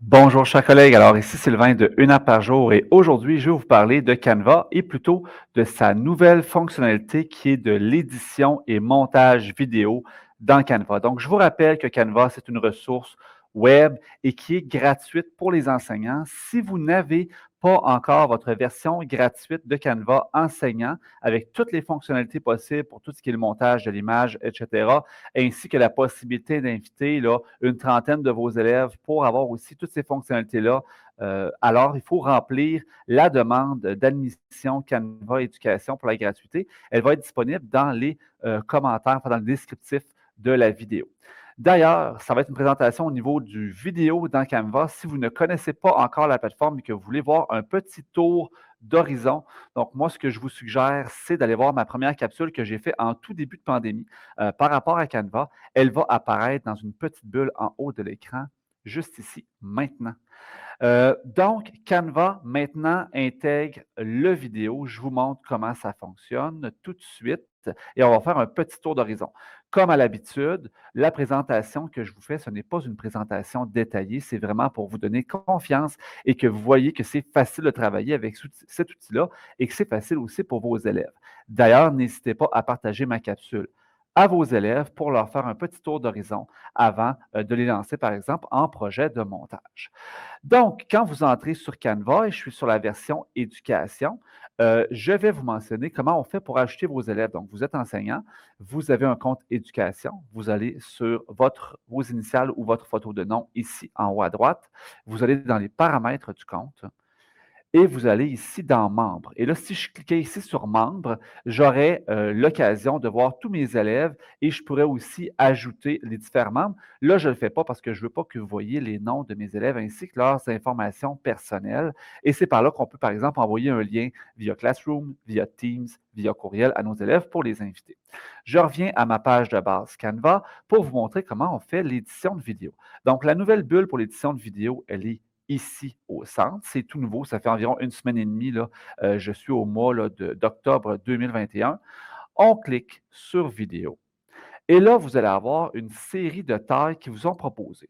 Bonjour chers collègues, alors ici Sylvain de Une heure par jour et aujourd'hui je vais vous parler de Canva et plutôt de sa nouvelle fonctionnalité qui est de l'édition et montage vidéo dans Canva. Donc je vous rappelle que Canva c'est une ressource web et qui est gratuite pour les enseignants. Si vous n'avez pas encore votre version gratuite de Canva enseignant avec toutes les fonctionnalités possibles pour tout ce qui est le montage de l'image, etc., ainsi que la possibilité d'inviter là, une trentaine de vos élèves pour avoir aussi toutes ces fonctionnalités-là. Alors, il faut remplir la demande d'admission Canva Éducation pour la gratuité. Elle va être disponible dans les commentaires, enfin, dans le descriptif de la vidéo. D'ailleurs, ça va être une présentation au niveau du vidéo dans Canva. Si vous ne connaissez pas encore la plateforme et que vous voulez voir un petit tour d'horizon, donc moi, ce que je vous suggère, c'est d'aller voir ma première capsule que j'ai faite en tout début de pandémie par rapport à Canva. Elle va apparaître dans une petite bulle en haut de l'écran, juste ici, maintenant. Donc, Canva maintenant intègre le vidéo. Je vous montre comment ça fonctionne tout de suite et on va faire un petit tour d'horizon. Comme à l'habitude, la présentation que je vous fais, ce n'est pas une présentation détaillée, c'est vraiment pour vous donner confiance et que vous voyez que c'est facile de travailler avec cet outil-là et que c'est facile aussi pour vos élèves. D'ailleurs, n'hésitez pas à partager ma capsule à vos élèves pour leur faire un petit tour d'horizon avant de les lancer, par exemple, en projet de montage. Donc, quand vous entrez sur Canva et je suis sur la version éducation, je vais vous mentionner comment on fait pour ajouter vos élèves. Donc, vous êtes enseignant, vous avez un compte éducation, vous allez sur vos initiales ou votre photo de nom ici en haut à droite, vous allez dans les paramètres du compte et vous allez ici dans Membres. Et là, si je cliquais ici sur Membres, j'aurais l'occasion de voir tous mes élèves et je pourrais aussi ajouter les différents membres. Là, je ne le fais pas parce que je ne veux pas que vous voyez les noms de mes élèves ainsi que leurs informations personnelles. Et c'est par là qu'on peut, par exemple, envoyer un lien via Classroom, via Teams, via courriel à nos élèves pour les inviter. Je reviens à ma page de base Canva pour vous montrer comment on fait l'édition de vidéo. Donc, la nouvelle bulle pour l'édition de vidéo, elle est ici au centre. C'est tout nouveau, ça fait environ une semaine et demie. Là, je suis au mois d'octobre 2021. On clique sur vidéo. Et là, vous allez avoir une série de tailles qui vous sont proposées.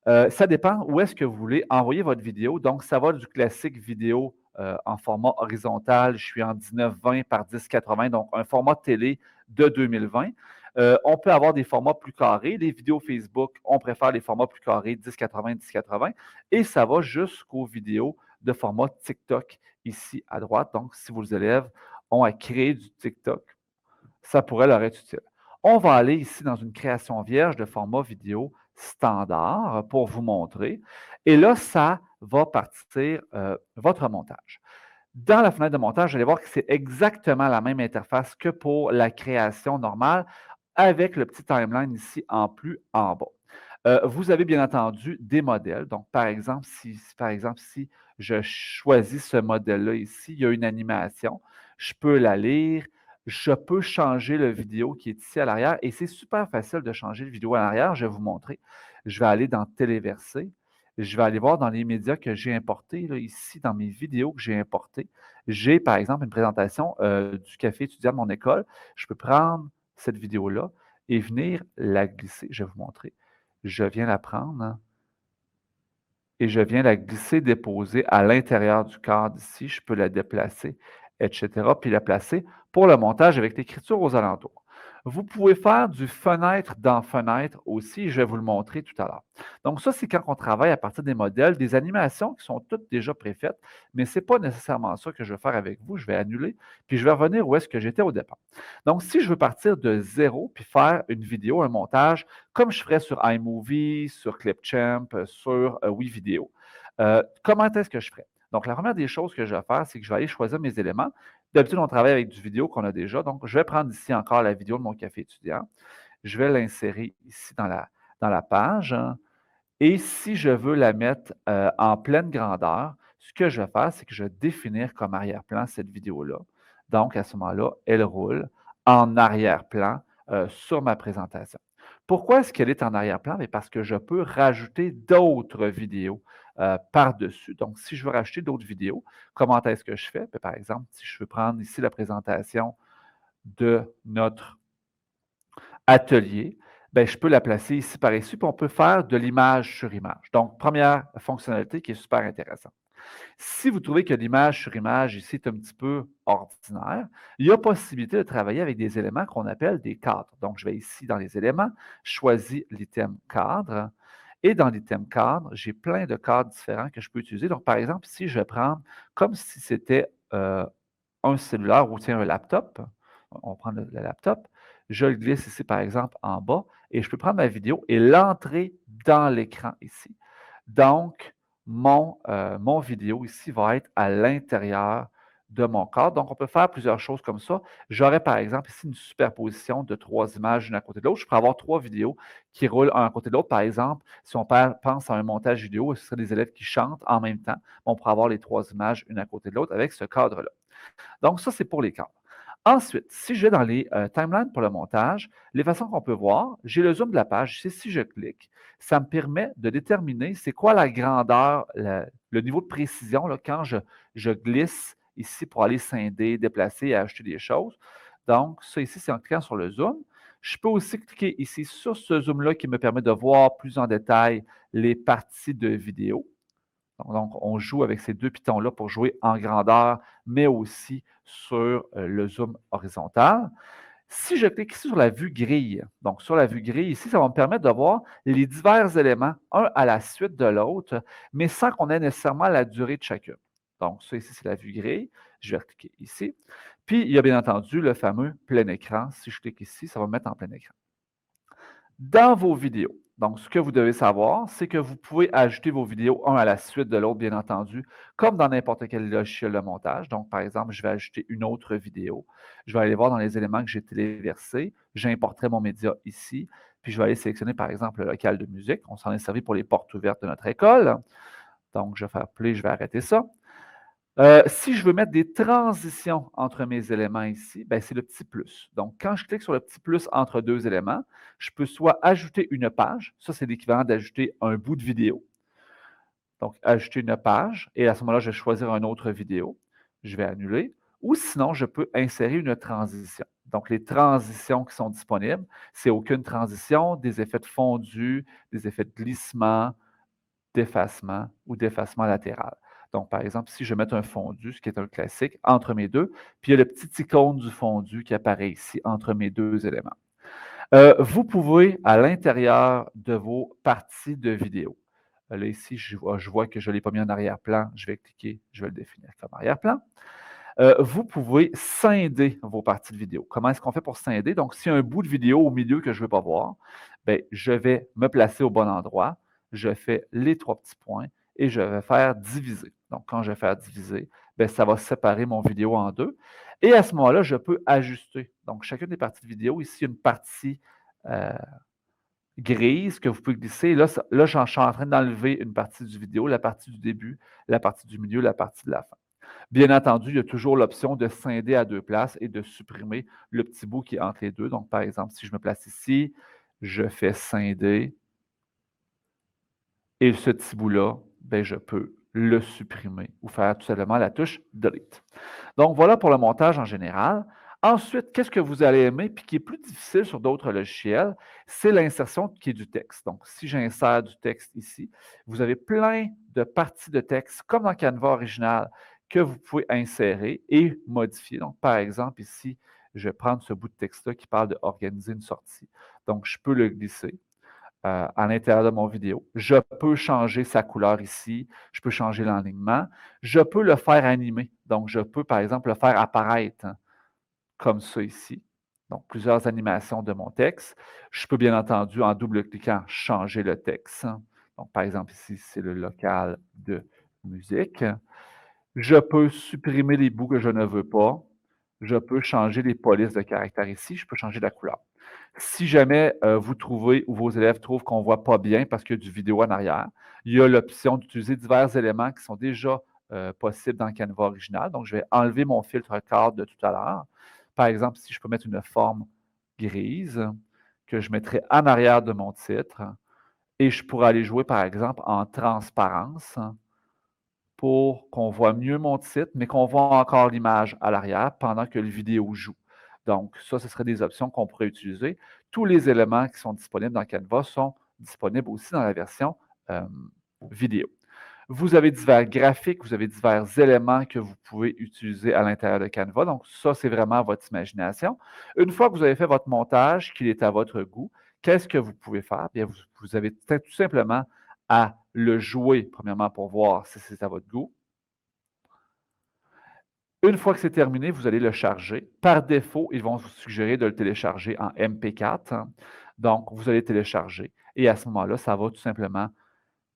Ça dépend où est-ce que vous voulez envoyer votre vidéo. Donc, ça va du classique vidéo en format horizontal. Je suis en 1920 par 1080, donc un format télé de 2020. On peut avoir des formats plus carrés. Les vidéos Facebook, on préfère les formats plus carrés, 1080, 1080. Et ça va jusqu'aux vidéos de format TikTok ici à droite. Donc, si vos élèves ont à créer du TikTok, ça pourrait leur être utile. On va aller ici dans une création vierge de format vidéo standard pour vous montrer. Et là, ça va partir votre montage. Dans la fenêtre de montage, vous allez voir que c'est exactement la même interface que pour la création normale avec le petit timeline ici en plus en bas. Vous avez bien entendu des modèles. Donc, par exemple, si je choisis ce modèle-là ici, il y a une animation, je peux la lire, je peux changer le vidéo qui est ici à l'arrière et c'est super facile de changer le vidéo à l'arrière. Je vais vous montrer. Je vais aller dans Téléverser. Je vais aller voir dans les médias que j'ai importés, là, ici, dans mes vidéos que j'ai importées. J'ai, par exemple, une présentation du café étudiant de mon école. Je peux prendre cette vidéo-là et venir la glisser. Je vais vous montrer. Je viens la prendre et je viens la glisser, déposer à l'intérieur du cadre ici. Je peux la déplacer, etc., puis la placer pour le montage avec l'écriture aux alentours. Vous pouvez faire du fenêtre dans fenêtre aussi, je vais vous le montrer tout à l'heure. Donc ça, c'est quand on travaille à partir des modèles, des animations qui sont toutes déjà préfaites, mais ce n'est pas nécessairement ça que je vais faire avec vous. Je vais annuler, puis je vais revenir où est-ce que j'étais au départ. Donc, si je veux partir de zéro, puis faire une vidéo, un montage, comme je ferais sur iMovie, sur Clipchamp, sur WeVideo. Comment est-ce que je ferais? Donc, la première des choses que je vais faire, c'est que je vais aller choisir mes éléments. D'habitude, on travaille avec du vidéo qu'on a déjà. Donc, je vais prendre ici encore la vidéo de mon café étudiant. Je vais l'insérer ici dans la page. Et si je veux la mettre en pleine grandeur, ce que je vais faire, c'est que je vais définir comme arrière-plan cette vidéo-là. Donc, à ce moment-là, elle roule en arrière-plan sur ma présentation. Pourquoi est-ce qu'elle est en arrière-plan? Parce que je peux rajouter d'autres vidéos par-dessus. Donc, si je veux rajouter d'autres vidéos, comment est-ce que je fais? Par exemple, si je veux prendre ici la présentation de notre atelier, ben, je peux la placer ici par ici, puis on peut faire de l'image sur image. Donc, première fonctionnalité qui est super intéressante. Si vous trouvez que l'image sur image ici est un petit peu ordinaire, il y a possibilité de travailler avec des éléments qu'on appelle des cadres. Donc, je vais ici dans les éléments, je choisis l'item cadre, et dans l'item cadre, j'ai plein de cadres différents que je peux utiliser. Donc, par exemple, ici, je vais prendre comme si c'était un cellulaire ou tiens, un laptop. On prend le laptop. Je le glisse ici, par exemple, en bas et je peux prendre ma vidéo et l'entrer dans l'écran ici. Donc, mon vidéo ici va être à l'intérieur de mon cadre. Donc, on peut faire plusieurs choses comme ça. J'aurais, par exemple, ici une superposition de 3 images l'une à côté de l'autre. Je pourrais avoir 3 vidéos qui roulent un à côté de l'autre. Par exemple, si on pense à un montage vidéo, ce serait des élèves qui chantent en même temps. On pourrait avoir les 3 images une à côté de l'autre avec ce cadre-là. Donc, ça, c'est pour les cadres. Ensuite, si je vais dans les timelines pour le montage, les façons qu'on peut voir, j'ai le zoom de la page. Ici, si je clique, ça me permet de déterminer c'est quoi la grandeur, le niveau de précision là, quand je glisse ici pour aller scinder, déplacer et ajouter des choses. Donc, ça ici, c'est en cliquant sur le zoom. Je peux aussi cliquer ici sur ce zoom-là qui me permet de voir plus en détail les parties de vidéo. Donc, on joue avec ces deux pitons-là pour jouer en grandeur, mais aussi sur le zoom horizontal. Si je clique ici sur la vue grille, donc sur la vue grille, ici, ça va me permettre de voir les divers éléments, un à la suite de l'autre, mais sans qu'on ait nécessairement la durée de chacun. Donc, ça ici, c'est la vue grille. Je vais cliquer ici. Puis, il y a bien entendu le fameux plein écran. Si je clique ici, ça va me mettre en plein écran. Dans vos vidéos, donc ce que vous devez savoir, c'est que vous pouvez ajouter vos vidéos un à la suite de l'autre, bien entendu, comme dans n'importe quel logiciel de montage. Donc, par exemple, je vais ajouter une autre vidéo. Je vais aller voir dans les éléments que j'ai téléversés. J'importerai mon média ici. Puis, je vais aller sélectionner, par exemple, le local de musique. On s'en est servi pour les portes ouvertes de notre école. Donc, je vais faire play, je vais arrêter ça. Si je veux mettre des transitions entre mes éléments ici, ben, c'est le petit plus. Donc, quand je clique sur le petit plus entre deux éléments, je peux soit ajouter une page, ça c'est l'équivalent d'ajouter un bout de vidéo. Donc, ajouter une page, et à ce moment-là, je vais choisir une autre vidéo. Je vais annuler. Ou sinon, je peux insérer une transition. Donc, les transitions qui sont disponibles, c'est aucune transition, des effets de fondu, des effets de glissement, d'effacement ou d'effacement latéral. Donc, par exemple, si je mets un fondu, ce qui est un classique, entre mes deux, puis il y a le petit icône du fondu qui apparaît ici entre mes deux éléments. Vous pouvez, à l'intérieur de vos parties de vidéo, là, ici, je vois que je ne l'ai pas mis en arrière-plan, je vais cliquer, je vais le définir comme arrière-plan. Vous pouvez scinder vos parties de vidéo. Comment est-ce qu'on fait pour scinder? Donc, s'il y a un bout de vidéo au milieu que je ne veux pas voir, bien, je vais me placer au bon endroit, je fais les 3 petits points et je vais faire diviser. Donc, quand je vais faire diviser, bien, ça va séparer mon vidéo en deux. Et à ce moment-là, je peux ajuster. Donc, chacune des parties de vidéo, ici, une partie grise que vous pouvez glisser. Là, je suis en train d'enlever une partie du vidéo, la partie du début, la partie du milieu, la partie de la fin. Bien entendu, il y a toujours l'option de scinder à deux places et de supprimer le petit bout qui est entre les deux. Donc, par exemple, si je me place ici, je fais scinder et ce petit bout-là, ben, je peux le supprimer ou faire tout simplement la touche Delete. Donc, voilà pour le montage en général. Ensuite, qu'est-ce que vous allez aimer puis qui est plus difficile sur d'autres logiciels, c'est l'insertion qui est du texte. Donc, si j'insère du texte ici, vous avez plein de parties de texte, comme dans Canva original, que vous pouvez insérer et modifier. Donc, par exemple, ici, je vais prendre ce bout de texte-là qui parle d'organiser une sortie. Donc, je peux le glisser à l'intérieur de mon vidéo. Je peux changer sa couleur ici, je peux changer l'enlignement, je peux le faire animer. Donc, je peux, par exemple, le faire apparaître comme ça ici. Donc, plusieurs animations de mon texte. Je peux, bien entendu, en double-cliquant, changer le texte. Donc, par exemple, ici, c'est le local de musique. Je peux supprimer les bouts que je ne veux pas. Je peux changer les polices de caractères ici. Je peux changer la couleur. Si jamais vous trouvez ou vos élèves trouvent qu'on ne voit pas bien parce qu'il y a du vidéo en arrière, il y a l'option d'utiliser divers éléments qui sont déjà possibles dans Canva original. Donc, je vais enlever mon filtre cadre de tout à l'heure. Par exemple, si je peux mettre une forme grise que je mettrai en arrière de mon titre et je pourrais aller jouer, par exemple, en transparence pour qu'on voit mieux mon titre, mais qu'on voit encore l'image à l'arrière pendant que le vidéo joue. Donc, ça, ce serait des options qu'on pourrait utiliser. Tous les éléments qui sont disponibles dans Canva sont disponibles aussi dans la version vidéo. Vous avez divers graphiques, vous avez divers éléments que vous pouvez utiliser à l'intérieur de Canva. Donc, ça, c'est vraiment votre imagination. Une fois que vous avez fait votre montage, qu'il est à votre goût, qu'est-ce que vous pouvez faire? Bien, vous avez tout simplement à le jouer, premièrement, pour voir si c'est à votre goût. Une fois que c'est terminé, vous allez le charger. Par défaut, ils vont vous suggérer de le télécharger en MP4. Donc, vous allez télécharger et à ce moment-là, ça va tout simplement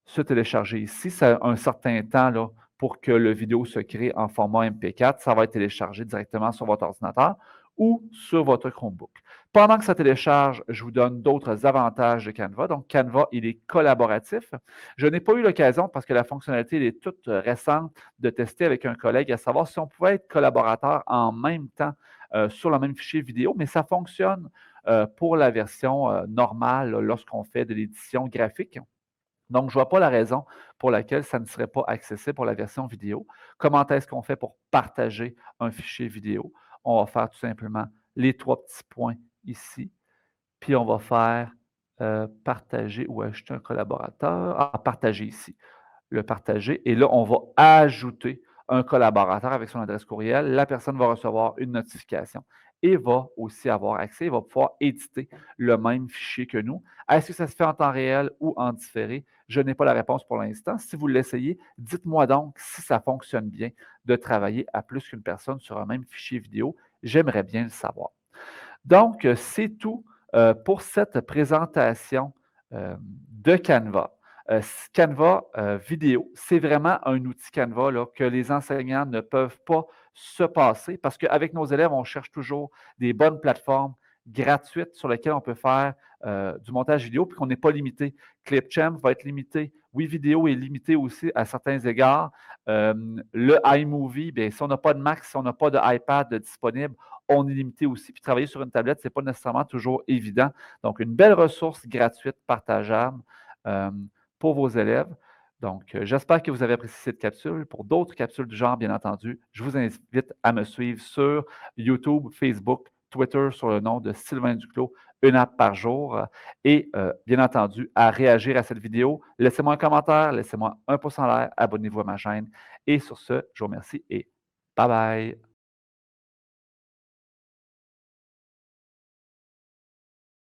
se télécharger ici. Ça a un certain temps là, pour que le vidéo se crée en format MP4. Ça va être téléchargé directement sur votre ordinateur ou sur votre Chromebook. Pendant que ça télécharge, je vous donne d'autres avantages de Canva. Donc, Canva, il est collaboratif. Je n'ai pas eu l'occasion, parce que la fonctionnalité elle est toute récente, de tester avec un collègue à savoir si on pouvait être collaborateur en même temps sur le même fichier vidéo, mais ça fonctionne pour la version normale lorsqu'on fait de l'édition graphique. Donc, je ne vois pas la raison pour laquelle ça ne serait pas accessible pour la version vidéo. Comment est-ce qu'on fait pour partager un fichier vidéo? On va faire tout simplement les 3 petits points ici, puis on va faire partager ou ajouter un collaborateur. Ah, partager ici. Le partager. Et là, on va ajouter un collaborateur avec son adresse courriel. La personne va recevoir une notification et va aussi avoir accès, il va pouvoir éditer le même fichier que nous. Est-ce que ça se fait en temps réel ou en différé? Je n'ai pas la réponse pour l'instant. Si vous l'essayez, dites-moi donc si ça fonctionne bien de travailler à plus qu'une personne sur un même fichier vidéo. J'aimerais bien le savoir. Donc, c'est tout pour cette présentation de Canva. Canva vidéo, c'est vraiment un outil Canva là, que les enseignants ne peuvent pas se passer parce qu'avec nos élèves, on cherche toujours des bonnes plateformes gratuites sur lesquelles on peut faire du montage vidéo puis qu'on n'est pas limité. Clipchamp va être limité. Oui, vidéo est limité aussi à certains égards. Le iMovie, bien, si on n'a pas de Mac, si on n'a pas d'iPad disponible, on est limité aussi. Puis travailler sur une tablette, ce n'est pas nécessairement toujours évident. Donc, une belle ressource gratuite, partageable pour vos élèves. Donc, j'espère que vous avez apprécié cette capsule. Pour d'autres capsules du genre, bien entendu, je vous invite à me suivre sur YouTube, Facebook, Twitter sur le nom de Sylvain Duclos, une app par jour. Et bien entendu, à réagir à cette vidéo. Laissez-moi un commentaire, laissez-moi un pouce en l'air, abonnez-vous à ma chaîne. Et sur ce, je vous remercie et bye bye.